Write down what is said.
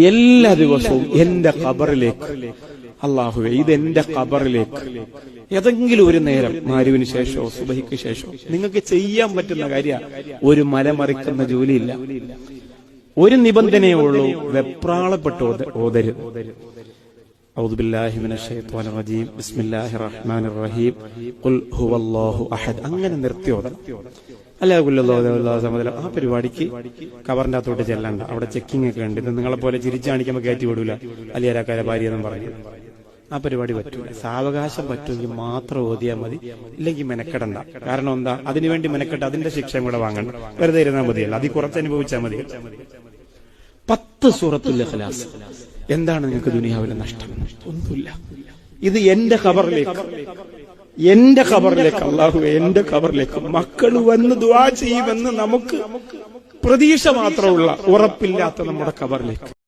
എല്ലാ ദിവസവും എന്റെ ഖബറിലേക്ക് അല്ലാഹുവേ ഇതെന്റെ ഖബറിലേക്ക് ഏതെങ്കിലും ഒരു നേരം മഗ്‌രിബിന് ശേഷമോ സുബഹിക്ക് ശേഷമോ നിങ്ങൾക്ക് ചെയ്യാൻ പറ്റുന്ന കാര്യം ഒരു മലമറിക്കുന്ന ജോലിയില്ല. ഒരു നിബന്ധനയേ ഉള്ളൂ, വെപ്രാളപ്പെട്ട് ഓതരുത്. അഊദു ബില്ലാഹി മിനശ് ശൈത്വാനിർ റജീം ബിസ്മില്ലാഹിർ റഹ്മാനിർ റഹീം ഖുൽ ഹുവല്ലാഹു അഹദ് അങ്ങനെ നിർത്തി ഓതണം. ആ പരിപാടിക്ക് കവറിന്റെ അകത്തോട്ട് ചെല്ലണ്ട, അവിടെ ചെക്കിംഗ് ഒക്കെ ഉണ്ട്. ഇത് നിങ്ങളെ പോലെ ചിരിച്ചാണിക്കുമ്പോൾ കയറ്റി വിടൂല അലിയാരാക്കാരെ ഭാര്യ എന്നും പറഞ്ഞു. ആ പരിപാടി പറ്റൂല. സാവകാശം പറ്റുമെങ്കിൽ മാത്രം ഓതിയാൽ മതി, ഇല്ലെങ്കിൽ മെനക്കെടണ്ട. കാരണം എന്താ, അതിനുവേണ്ടി മെനക്കെട്ട് അതിന്റെ ശിക്ഷയും കൂടെ വാങ്ങണ്ട. വെറുതെ ഇരുന്നാൽ മതിയല്ല, അതിൽ കുറച്ച് അനുഭവിച്ചാൽ മതി. 10 സൂറത്തുൽ ഇഖ്ലാസ്. എന്താണ് നിങ്ങൾക്ക് ദുനിയാവിലെ നഷ്ടം? ഒന്നുമില്ല. ഇത് എന്റെ ഖബറിലേക്ക് അല്ലാഹുവേ എന്റെ ഖബറിലേക്ക് മക്കൾ വന്ന് ദുആ ചെയ്യുമെന്ന് നമുക്ക് പ്രതീക്ഷ മാത്രമുള്ള, ഉറപ്പില്ലാത്ത നമ്മുടെ ഖബറിലേക്ക്